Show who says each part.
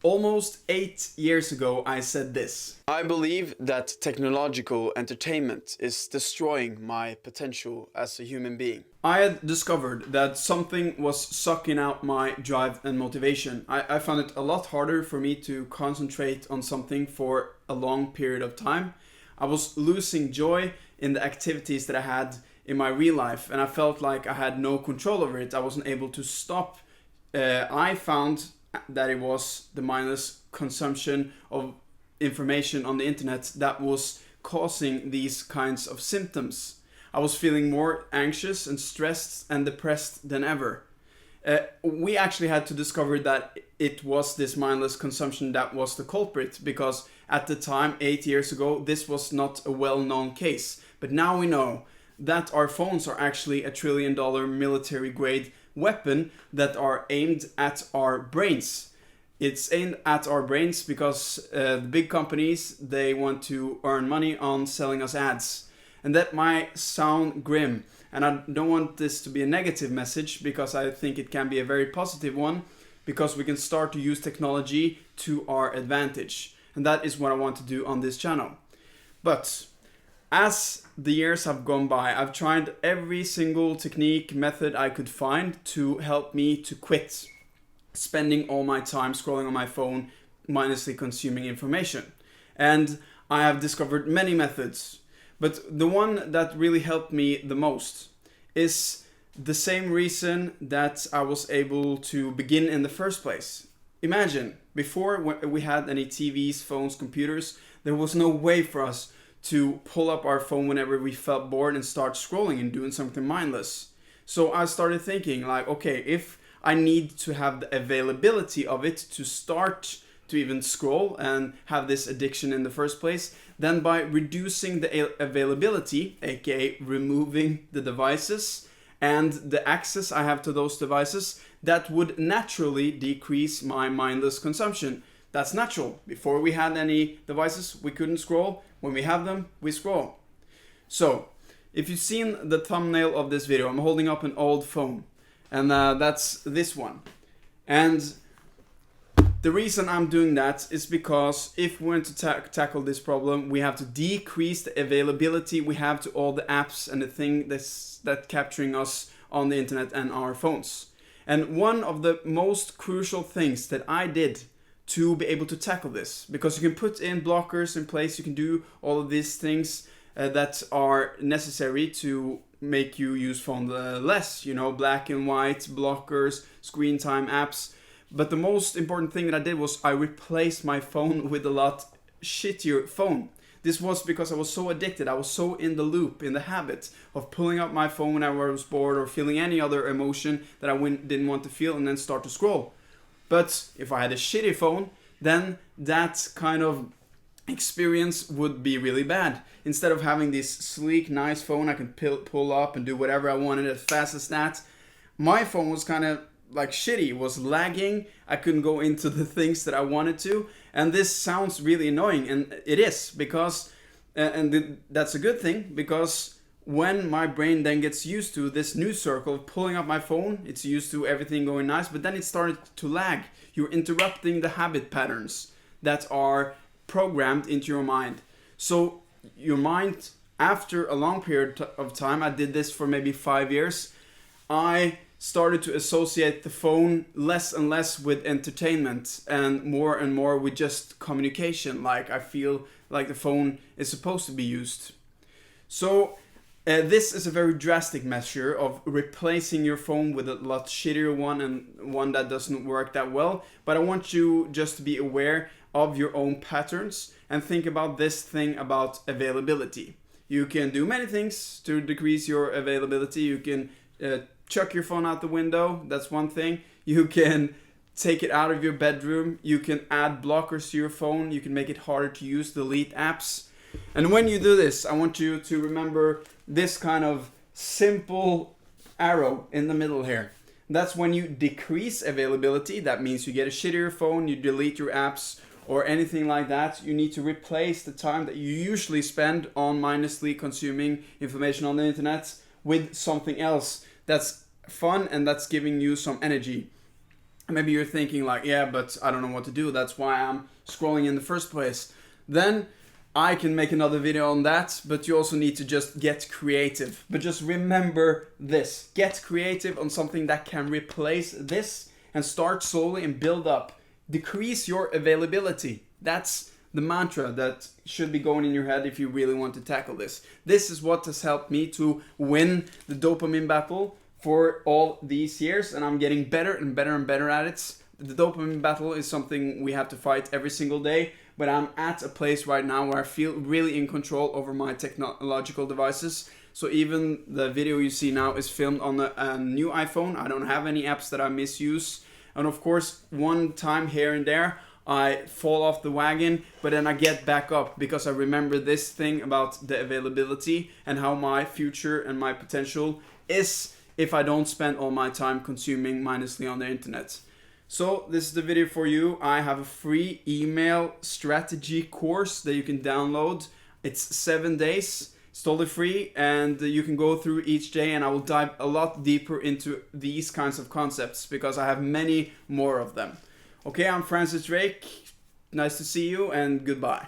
Speaker 1: Almost 8 years ago, I said this.
Speaker 2: I believe that technological entertainment is destroying my potential as a human being.
Speaker 1: I had discovered that something was sucking out my drive and motivation. I found it a lot harder for me to concentrate on something for a long period of time. I was losing joy in the activities that I had in my real life, and I felt like I had no control over it. I wasn't able to stop. I found that it was the mindless consumption of information on the internet that was causing these kinds of symptoms. I was feeling more anxious and stressed and depressed than ever. We actually had to discover that it was this mindless consumption that was the culprit, because at the time, 8 years ago, this was not a well-known case. But now we know that our phones are actually $1 trillion military-grade weapon that are aimed at our brains. It's aimed at our brains because the big companies, they want to earn money on selling us ads. And that might sound grim. And I don't want this to be a negative message, because I think it can be a very positive one, because we can start to use technology to our advantage. And that is what I want to do on this channel. But as the years have gone by, I've tried every single technique, method I could find to help me to quit spending all my time scrolling on my phone, mindlessly consuming information. And I have discovered many methods, but the one that really helped me the most is the same reason that I was able to begin in the first place. Imagine, before we had any TVs, phones, computers, there was no way for us to pull up our phone whenever we felt bored and start scrolling and doing something mindless. So I started thinking like, okay, if I need to have the availability of it to start to even scroll and have this addiction in the first place, then by reducing the availability, aka removing the devices and the access I have to those devices, that would naturally decrease my mindless consumption. That's natural. Before we had any devices, we couldn't scroll. When we have them, we scroll. So, if you've seen the thumbnail of this video, I'm holding up an old phone. And that's this one. And the reason I'm doing that is because if we want to tackle this problem, we have to decrease the availability we have to all the apps and the thing that's capturing us on the internet and our phones. And one of the most crucial things that I did to be able to tackle this, because you can put in blockers in place, you can do all of these things that are necessary to make you use phone less, black and white, blockers, screen time apps. But the most important thing that I did was I replaced my phone with a lot shittier phone. This was because I was so addicted, I was so in the loop, in the habit of pulling up my phone whenever I was bored or feeling any other emotion that I didn't want to feel, and then start to scroll. But if I had a shitty phone, then that kind of experience would be really bad. Instead of having this sleek, nice phone I can pull up and do whatever I wanted as fast as that, my phone was kind of like shitty. It was lagging. I couldn't go into the things that I wanted to. And this sounds really annoying, and it is, because, that's a good thing, because when my brain then gets used to this new circle of pulling up my phone, it's used to everything going nice, but then it started to lag. You're interrupting the habit patterns that are programmed into your mind. So your mind, after a long period of time, I did this for maybe 5 years, I started to associate the phone less and less with entertainment and more with just communication. Like I feel like the phone is supposed to be used. So this is a very drastic measure of replacing your phone with a lot shittier one, and one that doesn't work that well. But I want you just to be aware of your own patterns and think about this thing about availability. You can do many things to decrease your availability. You can chuck your phone out the window. That's one thing. You can take it out of your bedroom. You can add blockers to your phone. You can make it harder to use, delete apps. And when you do this, I want you to remember this kind of simple arrow in the middle here. That's when you decrease availability. That means you get a shittier phone, you delete your apps or anything like that. You need to replace the time that you usually spend on mindlessly consuming information on the internet with something else that's fun and that's giving you some energy. Maybe you're thinking like, yeah, but I don't know what to do. That's why I'm scrolling in the first place. Then I can make another video on that, but you also need to just get creative. But just remember this. Get creative on something that can replace this and start slowly and build up. Decrease your availability. That's the mantra that should be going in your head if you really want to tackle this. This is what has helped me to win the dopamine battle for all these years, and I'm getting better and better and better at it. The dopamine battle is something we have to fight every single day, but I'm at a place right now where I feel really in control over my technological devices. So even the video you see now is filmed on a new iPhone. I don't have any apps that I misuse. And of course, one time here and there, I fall off the wagon, but then I get back up because I remember this thing about the availability and how my future and my potential is if I don't spend all my time consuming mindlessly on the internet. So this is the video for you. I have a free email strategy course that you can download. It's 7 days. It's totally free, and you can go through each day, and I will dive a lot deeper into these kinds of concepts because I have many more of them. Okay, I'm Francis Drake. Nice to see you, and goodbye.